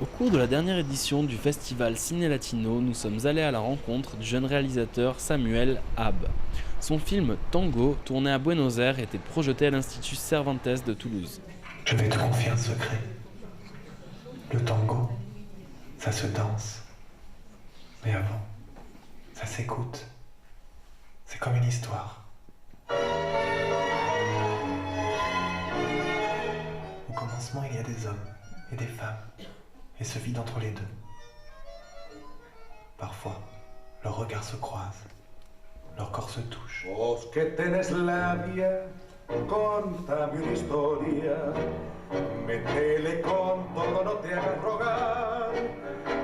Au cours de la dernière édition du festival Ciné Latino, nous sommes allés à la rencontre du jeune réalisateur Samuel Hab. Son film Tango, tourné à Buenos Aires, était projeté à l'Institut Cervantes de Toulouse. Je vais te confier un secret. Le tango, ça se danse. Mais avant, ça s'écoute. C'est comme une histoire. Au commencement, il y a des hommes et des femmes, et se vide entre les deux. Parfois, leurs regards se croisent, leurs corps se touchent. Vos que tenés labia, contame una historia. Métele con todo, no te hagas rogar.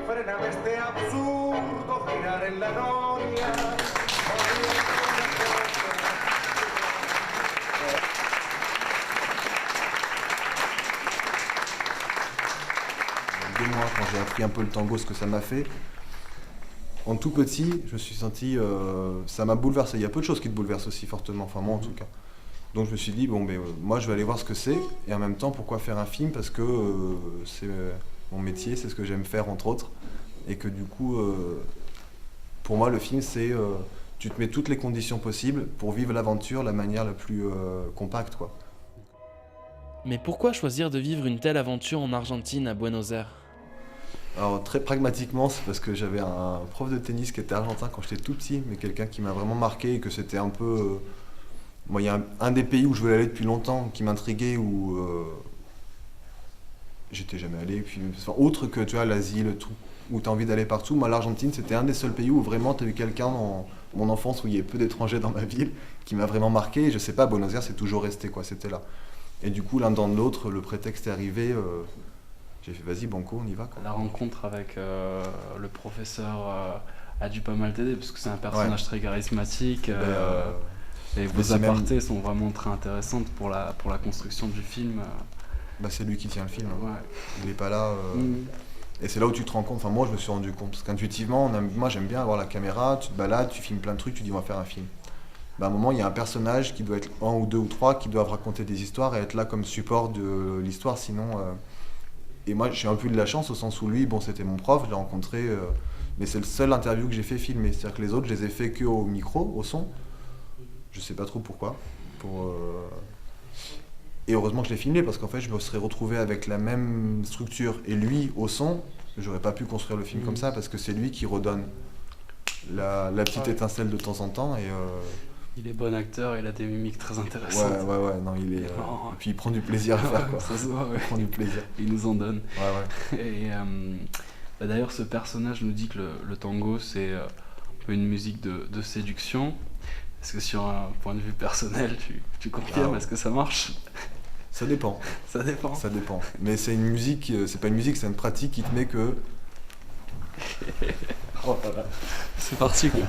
Frename este absurdo girar en la noria. Dès moi, quand j'ai appris un peu le tango, ce que ça m'a fait, en tout petit, je me suis senti, ça m'a bouleversé. Il y a peu de choses qui te bouleversent aussi fortement, enfin moi en tout cas. Donc je me suis dit, bon, moi je vais aller voir ce que c'est, et en même temps, pourquoi faire un film? Parce que c'est mon métier, c'est ce que j'aime faire entre autres, et que du coup, pour moi, le film, c'est, tu te mets toutes les conditions possibles pour vivre l'aventure de la manière la plus compacte, quoi. Mais pourquoi choisir de vivre une telle aventure en Argentine, à Buenos Aires ? Alors très pragmatiquement, c'est parce que j'avais un prof de tennis qui était argentin quand j'étais tout petit, mais quelqu'un qui m'a vraiment marqué et que c'était un peu... Moi, il y a un des pays où je voulais aller depuis longtemps, qui m'intriguait, où j'étais jamais allé. Puis, enfin, autre que tu vois, l'Asie, le truc où tu as envie d'aller partout, moi l'Argentine c'était un des seuls pays où vraiment tu as eu quelqu'un dans mon enfance, où il y avait peu d'étrangers dans ma ville, qui m'a vraiment marqué. Et je sais pas, Buenos Aires c'est toujours resté, quoi, c'était là. Et du coup, l'un dans l'autre, le prétexte est arrivé, j'ai fait vas-y, banco, on y va, quoi. La rencontre avec le professeur a dû pas mal t'aider, parce que c'est un personnage très charismatique. Et vos apartés sont vraiment très intéressantes pour la construction du film. C'est lui qui tient le film, hein. Ouais. Il n'est pas là. Et c'est là où tu te rends compte, enfin moi je me suis rendu compte, parce qu'intuitivement, moi j'aime bien avoir la caméra, tu te balades, tu filmes plein de trucs, tu dis on va faire un film. À un moment, il y a un personnage qui doit être un ou deux ou trois qui doivent raconter des histoires et être là comme support de l'histoire, sinon... Et moi, j'ai un peu de la chance au sens où lui, bon, c'était mon prof, je l'ai rencontré, mais c'est le seul interview que j'ai fait filmer. C'est-à-dire que les autres, je les ai fait que au micro, au son. Je sais pas trop pourquoi. Et heureusement que je l'ai filmé, parce qu'en fait, je me serais retrouvé avec la même structure et lui au son, j'aurais pas pu construire le film comme ça, parce que c'est lui qui redonne la petite étincelle de temps en temps. Et, il est bon acteur, il a des mimiques très intéressantes. Ouais, non, il est... Et puis il prend du plaisir à faire, quoi. Ça se voit, ouais. Il prend du plaisir. Il nous en donne. Ouais. Et d'ailleurs, ce personnage nous dit que le tango, c'est un peu une musique de séduction. Est-ce que sur un point de vue personnel, tu confirmes, est-ce que ça marche? Ça dépend. Ça dépend. Ça dépend. Mais c'est une musique, c'est pas une musique, c'est une pratique qui te met que... Oh là là. C'est parti, quoi.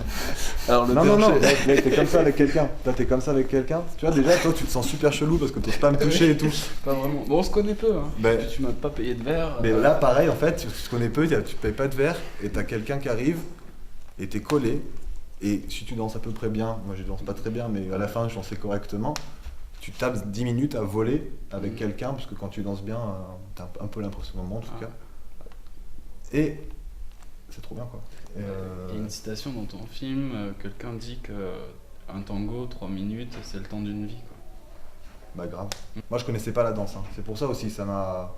Alors, non, là, t'es comme ça avec quelqu'un. Toi, t'es comme ça avec quelqu'un. Tu vois, déjà, toi, tu te sens super chelou parce que t'oses pas me toucher et tout. Pas vraiment. Bon, on se connaît peu, hein. Puis tu m'as pas payé de verre. Mais là, pareil, en fait, tu te connais peu, tu payes pas de verre et t'as quelqu'un qui arrive et t'es collé. Et si tu danses à peu près bien, moi je danse pas très bien, mais à la fin, je dansais correctement. Tu tapes 10 minutes à voler avec quelqu'un, parce que quand tu danses bien, t'as un peu l'impression au moment, en tout cas. Et c'est trop bien, quoi. Il y a une citation dans ton film, quelqu'un dit qu'un tango, 3 minutes, c'est le temps d'une vie, quoi. Bah grave. Moi je connaissais pas la danse, hein. C'est pour ça aussi, ça m'a...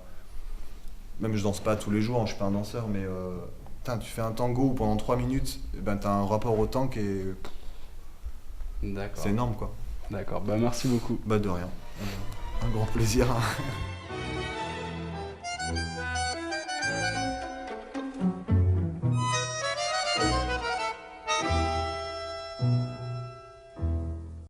Même je danse pas tous les jours, hein, je suis pas un danseur, mais tu fais un tango où pendant 3 minutes, t'as un rapport au temps qui est... D'accord. C'est énorme, quoi. D'accord, merci beaucoup. De rien. Un grand plaisir.